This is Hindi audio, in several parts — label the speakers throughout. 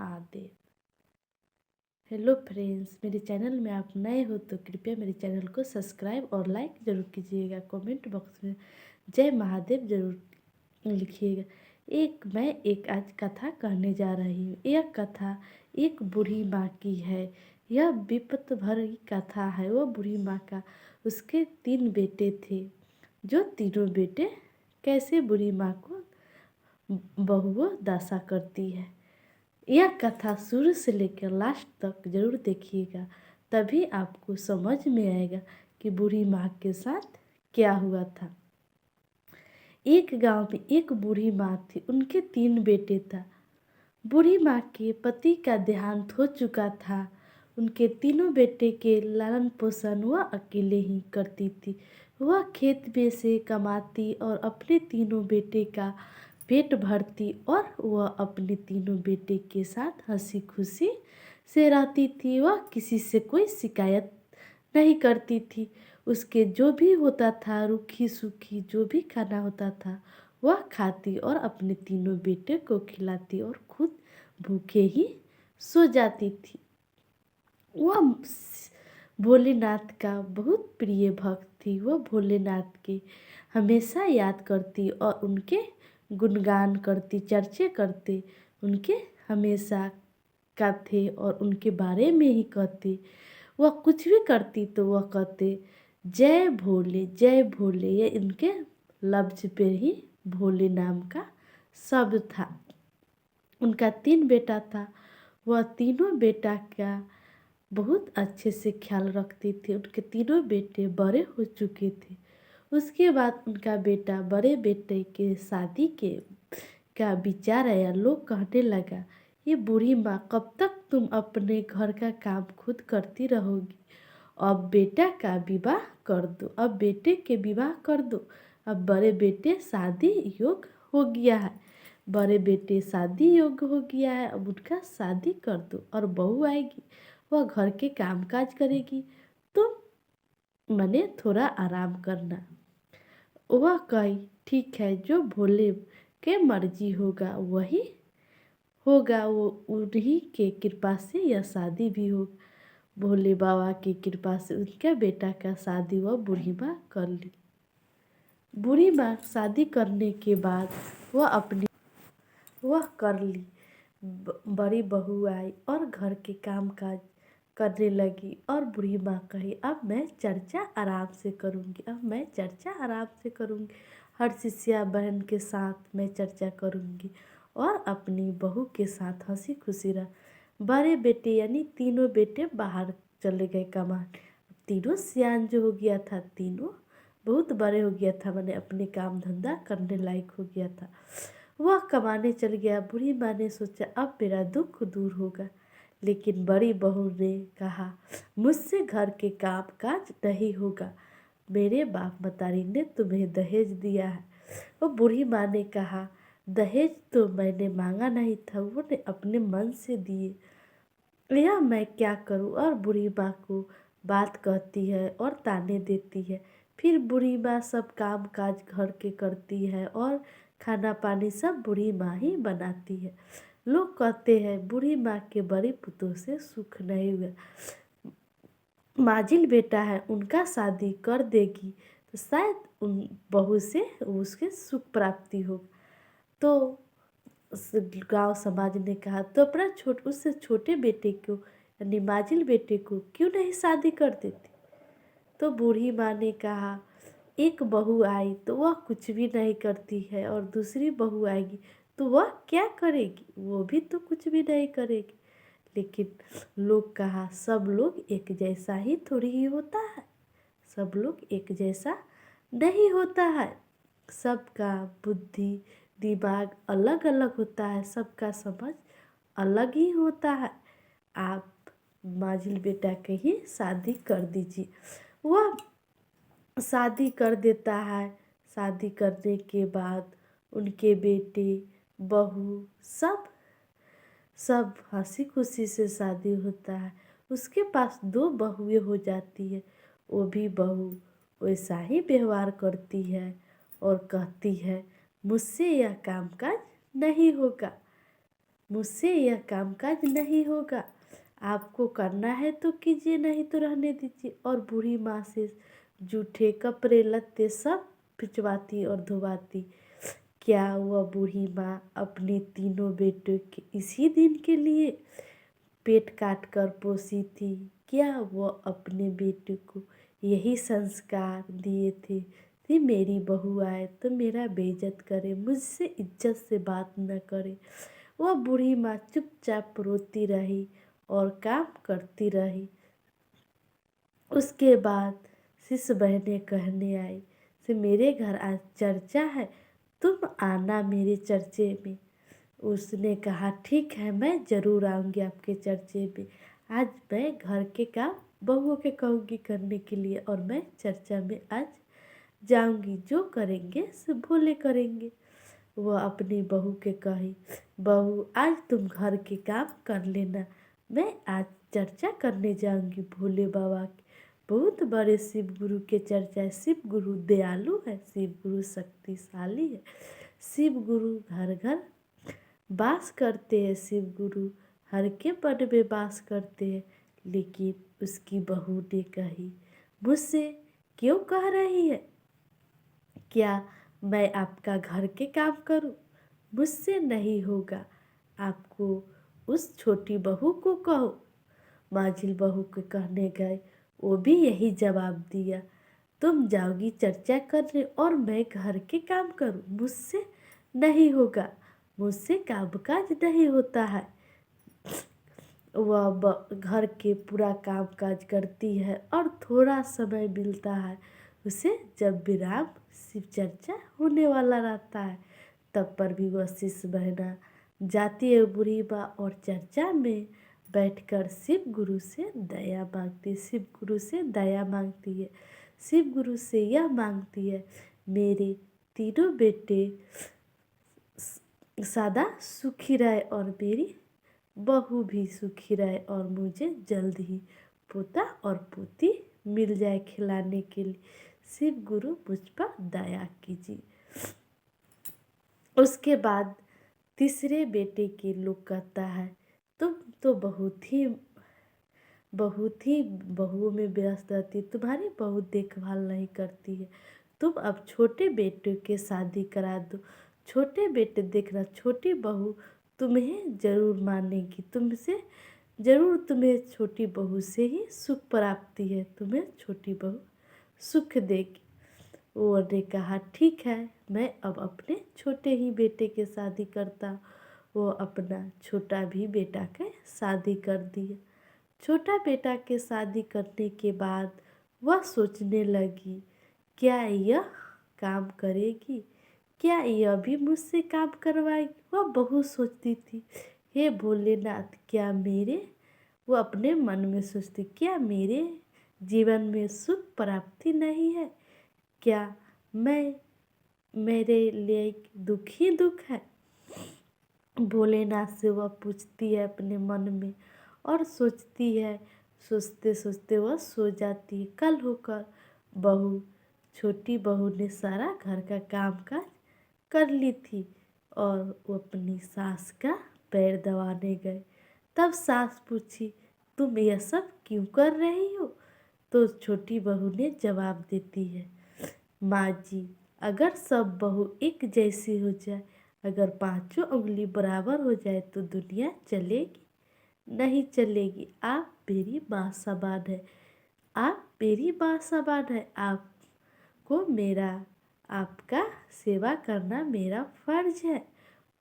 Speaker 1: महादेव। हेलो फ्रेंड्स, मेरे चैनल में आप नए हो तो कृपया मेरे चैनल को सब्सक्राइब और लाइक ज़रूर कीजिएगा। कमेंट बॉक्स में जय महादेव ज़रूर लिखिएगा। मैं एक आज कथा कहने जा रही हूँ। यह कथा एक बूढ़ी माँ की है। यह विपत भरी कथा है। वो बूढ़ी माँ का उसके 3 बेटे थे, जो तीनों बेटे कैसे बूढ़ी माँ को बहुओं दशा करती है। यह कथा शुरू से लेकर लास्ट तक जरूर देखिएगा, तभी आपको समझ में आएगा कि बूढ़ी माँ के साथ क्या हुआ था। एक गांव में एक बूढ़ी माँ थी, उनके 3 बेटे था। बूढ़ी माँ के पति का देहांत हो चुका था। उनके तीनों बेटे के लालन पोषण वह अकेले ही करती थी। वह खेत में से कमाती और अपने तीनों बेटे का पेट भरती और वह अपने तीनों बेटे के साथ हंसी खुशी से रहती थी। वह किसी से कोई शिकायत नहीं करती थी। उसके जो भी होता था, रूखी सूखी जो भी खाना होता था, वह खाती और अपने तीनों बेटे को खिलाती और खुद भूखे ही सो जाती थी। वह भोलेनाथ का बहुत प्रिय भक्त थी। वह भोलेनाथ के हमेशा याद करती और उनके गुणगान करती, चर्चे करते, उनके हमेशा कहते और उनके बारे में ही कहते। वह कुछ भी करती तो वह कहते जय भोले जय भोले। ये इनके लफ्ज पे ही भोले नाम का शब्द था। उनका 3 बेटा था। वह तीनों बेटा का बहुत अच्छे से ख्याल रखती थी। उनके तीनों बेटे बड़े हो चुके थे। उसके बाद उनका बेटा बड़े बेटे के शादी का विचार आया। लोग कहने लगा, ये बूढ़ी माँ कब तक तुम अपने घर का काम खुद करती रहोगी। अब बेटा का विवाह कर दो, अब बेटे के विवाह कर दो। अब बड़े बेटे शादी योग्य हो गया है, बड़े बेटे शादी योग्य हो गया है, अब उनका शादी कर दो और बहू आएगी, वह घर के काम काज करेगी, तुम मने थोड़ा आराम करना। वह कही ठीक है, जो भोले के मर्जी होगा वही होगा। वो उन्हीं के कृपा से यह शादी भी होगा। भोले बाबा की कृपा से उनका बेटा का शादी वह बूढ़ी माँ कर ली। बूढ़ी माँ शादी करने के बाद वह कर ली। बड़ी बहू आई और घर के काम काज करने लगी और बूढ़ी माँ कही अब मैं चर्चा आराम से करूँगी, अब मैं चर्चा आराम से करूँगी। हर शिष्या बहन के साथ मैं चर्चा करूँगी और अपनी बहू के साथ हंसी खुशी रह। बड़े बेटे यानी तीनों बेटे बाहर चले गए कमाने। तीनों सियान जो हो गया था, तीनों बहुत बड़े हो गया था, मैंने अपने काम धंधा करने लायक हो गया था। वह कमाने चल गया। बूढ़ी माँ ने सोचा अब मेरा दुख दूर होगा। लेकिन बड़ी बहू ने कहा मुझसे घर के काम काज नहीं होगा, मेरे बाप मतारी ने तुम्हें दहेज दिया है। वो बूढ़ी माँ ने कहा दहेज तो मैंने मांगा नहीं था, वो ने अपने मन से दिए, यह मैं क्या करूं। और बूढ़ी माँ को बात कहती है और ताने देती है। फिर बूढ़ी माँ सब काम काज घर के करती है और खाना पानी सब बूढ़ी माँ ही बनाती है। लोग कहते हैं बूढ़ी माँ के बड़ी पुतों से सुख नहीं हुआ, माजिल बेटा है, उनका शादी कर देगी तो शायद उन बहू से उसके सुख प्राप्ति होगा। तो गांव समाज ने कहा तो अपना उससे छोटे बेटे को यानी माजिल बेटे को क्यों नहीं शादी कर देती। तो बूढ़ी माँ ने कहा एक बहू आई तो वह कुछ भी नहीं करती है और दूसरी बहू आएगी तो वह क्या करेगी, वो भी तो कुछ भी नहीं करेगी। लेकिन लोग कहा सब लोग एक जैसा ही थोड़ी ही होता है, सब लोग एक जैसा नहीं होता है, सबका बुद्धि दिमाग अलग अलग होता है, सबका समझ अलग ही होता है। आप माजिल बेटा के ही शादी कर दीजिए। वह शादी कर देता है। शादी करने के बाद उनके बेटे बहू सब हंसी खुशी से शादी होता है। उसके पास 2 बहुएं हो जाती है। वो भी बहू वैसा ही व्यवहार करती है और कहती है मुझसे यह काम काज नहीं होगा। मुझसे यह कामकाज नहीं होगा। आपको करना है तो कीजिए, नहीं तो रहने दीजिए। और बूढ़ी माँ से जूठे कपड़े लत्ते सब भिजवाती और धुवाती। क्या वह बूढ़ी माँ अपने तीनों बेटों के इसी दिन के लिए पेट काट कर पोसी थी? क्या वह अपने बेटे को यही संस्कार दिए थे कि मेरी बहू आए तो मेरा बेइज्जत करे, मुझसे इज्जत से बात न करे? वह बूढ़ी माँ चुपचाप रोती रही और काम करती रही। उसके बाद शिष्य बहनें कहने आई कि मेरे घर आज चर्चा है, तुम आना मेरे चर्चे में। उसने कहा ठीक है, मैं ज़रूर आऊँगी आपके चर्चे में। आज मैं घर के काम बहुओं के कहूँगी करने के लिए, और मैं चर्चा में आज जाऊँगी। जो करेंगे सो भोले करेंगे। वह अपनी बहू के कही, बहू आज तुम घर के काम कर लेना, मैं आज चर्चा करने जाऊँगी भोले बाबा की। बहुत बड़े शिव गुरु के चर्चा है। शिव गुरु दयालु है, शिव गुरु शक्तिशाली है, शिव गुरु घर घर वास करते हैं। शिव गुरु हर के पद में वास करते हैं। लेकिन उसकी बहू ने कही, मुझसे क्यों कह रही है? क्या मैं आपका घर के काम करूं? मुझसे नहीं होगा। आपको उस छोटी बहू को कहो। माझिल बहू के कहने गए, वो भी यही जवाब दिया, तुम जाओगी चर्चा करने और मैं घर के काम करूं? मुझसे नहीं होगा, मुझसे कामकाज नहीं होता है। वह घर के पूरा काम काज करती है और थोड़ा समय मिलता है उसे, जब विराम शिव चर्चा होने वाला रहता है तब पर भी वह शिष्य बहना जाती है बूढ़ी माँ और चर्चा में बैठकर शिव गुरु से दया मांगती, शिव गुरु से दया मांगती है। शिव गुरु से यह मांगती है, मेरे तीनों बेटे सदा सुखी रहे और मेरी बहू भी सुखी रहे, और मुझे जल्द ही पोता और पोती मिल जाए खिलाने के लिए। शिव गुरु मुझ पर दया कीजिए। उसके बाद तीसरे बेटे के लोग कहता है, तुम तो बहुत ही बहुओं में व्यस्त रहती, तुम्हारी बहू देखभाल नहीं करती है, तुम अब छोटे बेटे के शादी करा दो। छोटे बेटे देखना, छोटी बहू तुम्हें जरूर मानेगी, तुमसे जरूर, तुम्हें छोटी बहू से ही सुख प्राप्ति है, तुम्हें छोटी बहू सुख देगी। वो ने कहा ठीक है, मैं अब अपने छोटे ही बेटे के शादी करता। वो अपना छोटा भी बेटा के शादी कर दिया। छोटा बेटा के शादी करने के बाद वह सोचने लगी, क्या यह काम करेगी? क्या यह भी मुझसे काम करवाएगी? वह बहुत सोचती थी, हे भोलेनाथ, क्या मेरे, वो अपने मन में सोचती, क्या मेरे जीवन में सुख प्राप्ति नहीं है? क्या मैं, मेरे लिए दुख ही दुख है? भोलेनाथ से वह पूछती है अपने मन में और सोचती है। सोचते सोचते वह सो जाती है। कल होकर छोटी बहू ने सारा घर का काम काज कर ली थी और वो अपनी सास का पैर दबाने गए। तब सास पूछी, तुम यह सब क्यों कर रही हो? तो छोटी बहू ने जवाब देती है, माँ जी, अगर सब बहू एक जैसी हो जाए, अगर पांचों उंगली बराबर हो जाए तो दुनिया चलेगी? नहीं चलेगी। आप मेरी माँ समान है, आप मेरी माँ समान है, आपको मेरा, आपका सेवा करना मेरा फर्ज है।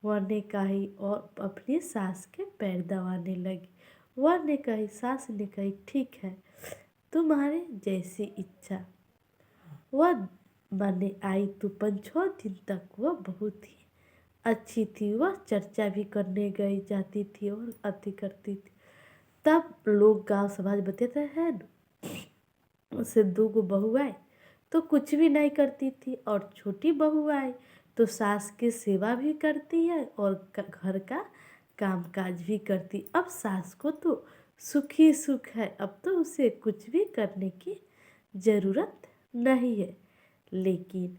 Speaker 1: वह ने कही और अपनी सास के पैर दबाने लगी। वह ने कही, सास ने कही, ठीक है, तुम्हारे जैसी इच्छा। वह माने आई तो 5-6 दिन तक वह बहुत ही अच्छी थी। वह चर्चा भी करने गई जाती थी और अति करती थी। तब लोग गांव समाज बताते हैं न, उससे 2 बहू आए तो कुछ भी नहीं करती थी, और छोटी बहू आए तो सास की सेवा भी करती है और घर का कामकाज भी करती। अब सास को तो सुख ही सुख है, अब तो उसे कुछ भी करने की ज़रूरत नहीं है। लेकिन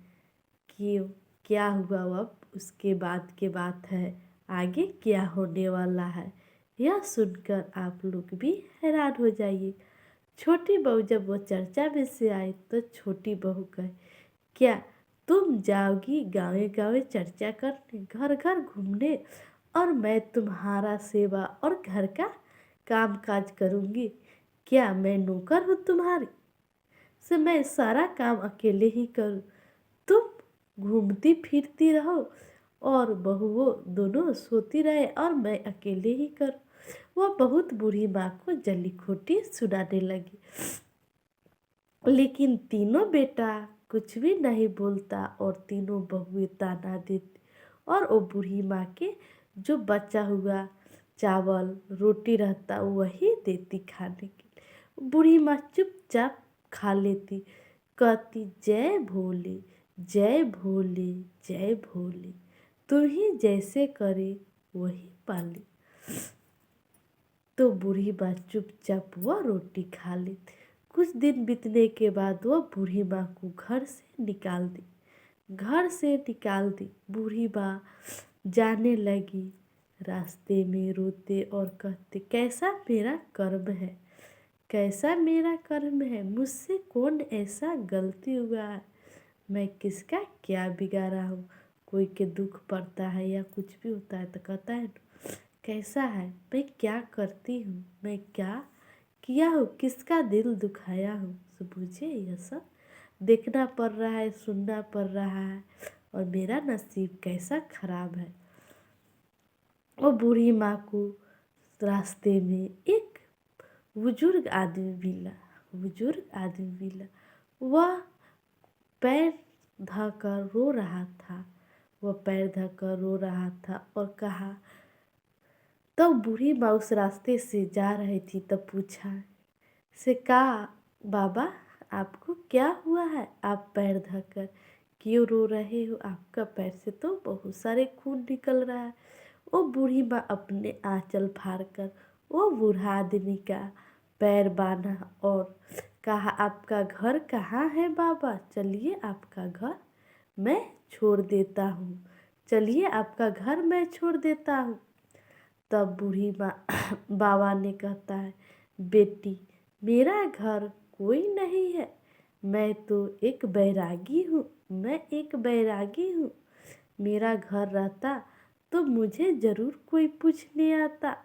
Speaker 1: क्यों, क्या हुआ? अब उसके बाद के बात है, आगे क्या होने वाला है यह सुनकर आप लोग भी हैरान हो जाइए। छोटी बहू जब वो चर्चा में से आई तो छोटी बहू कहे, क्या तुम जाओगी गाँव गाँव चर्चा करने, घर घर घूमने, और मैं तुम्हारा सेवा और घर का काम काज करूँगी? क्या मैं नौकर हूँ तुम्हारी से मैं सारा काम अकेले ही करूँ? तुम घूमती फिरती रहो और बहुओं दोनों सोती रहे और मैं अकेले ही करूँ। वह बहुत बूढ़ी माँ को जली खोटी सुनाने लगी। लेकिन तीनों बेटा कुछ भी नहीं बोलता और तीनों बहुएं ताना देती और वो बूढ़ी माँ के जो बचा हुआ चावल रोटी रहता वही देती खाने के लिए। बूढ़ी माँ चुपचाप खा लेती, कहती, जय भोले जय भोले जय भोले, तू ही जैसे करे वही पाले। तो बूढ़ी माँ चुपचाप वह रोटी खा लेती। कुछ दिन बीतने के बाद वह बूढ़ी माँ को घर से निकाल दी। बूढ़ी माँ जाने लगी। रास्ते में रोते और कहते, कैसा मेरा कर्म है, मुझसे कौन ऐसा गलती हुआ है, मैं किसका क्या बिगाड़ा हूँ। कोई के दुख पड़ता है या कुछ भी होता है तो कहता है कैसा है, मैं क्या करती हूँ, मैं क्या किया हूँ, किसका दिल दुखाया हूँ। तो मुझे यह सब देखना पड़ रहा है, सुनना पड़ रहा है और मेरा नसीब कैसा खराब है। वो बूढ़ी माँ को रास्ते में एक बुजुर्ग आदमी मिला। वह पैर धकर रो रहा था और कहा, तब बूढ़ी माँ उस रास्ते से जा रही थी तब पूछा से, कहा बाबा आपको क्या हुआ है, आप पैर धकर क्यों रो रहे हो, आपका पैर से तो बहुत सारे खून निकल रहा है। वो बूढ़ी माँ अपने आंचल फाड़कर वो बूढ़ा आदमी का पैर बांधा और कहा, आपका घर कहाँ है बाबा, चलिए आपका घर मैं छोड़ देता हूँ। तब बूढ़ी माँ बाबा ने कहता है, बेटी मेरा घर कोई नहीं है, मैं एक बैरागी हूँ। मेरा घर रहता तो मुझे ज़रूर कोई पूछने आता,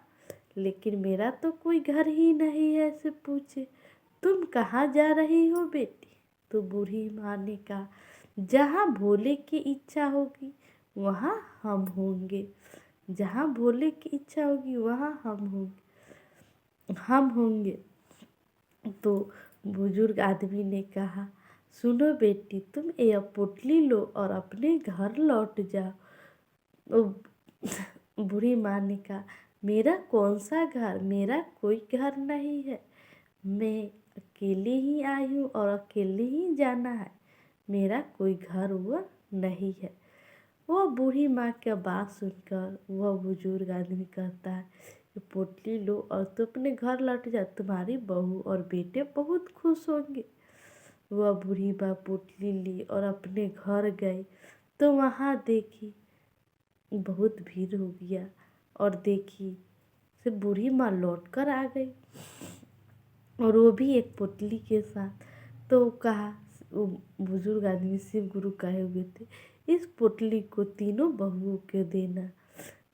Speaker 1: लेकिन मेरा तो कोई घर ही नहीं है से पूछे। तुम कहाँ जा रही हो बेटी? तो बूढ़ी माँ ने कहा, जहाँ भोले की इच्छा होगी वहाँ हम होंगे। तो बुजुर्ग आदमी ने कहा, सुनो बेटी, तुम यह पोटली लो और अपने घर लौट जाओ। तो बूढ़ी माँ ने कहा, मेरा कौन सा घर, मेरा कोई घर नहीं है, मैं अकेले ही आई हूँ और अकेले ही जाना है, मेरा कोई घर हुआ नहीं है। वह बूढ़ी माँ का बात सुनकर वह बुजुर्ग आदमी कहता है, ये पोटली लो और तो अपने घर लौट जा, तुम्हारी बहू और बेटे बहुत खुश होंगे। वह बूढ़ी माँ पोटली ली और अपने घर गई तो वहाँ देखी बहुत भीड़ हो गया और देखी से बूढ़ी माँ लौट कर आ गई और वो भी एक पोटली के साथ। तो कहा, वो बुजुर्ग आदमी शिव गुरु कहे हुए थे, इस पोटली को तीनों बहुओं के देना,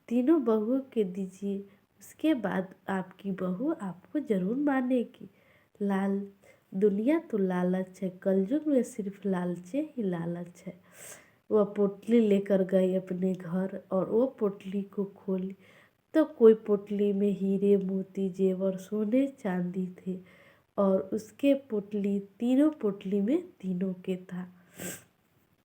Speaker 1: तीनों बहुओं के दीजिए, उसके बाद आपकी बहू आपको ज़रूर मानेगी। दुनिया तो लालच है, कलयुग में सिर्फ लालचे ही लालच है। वह पोटली लेकर गई अपने घर और वो पोटली को खोली तो कोई पोटली में हीरे मोती जेवर सोने चांदी थे और उसके तीनों पोटली में तीनों के था।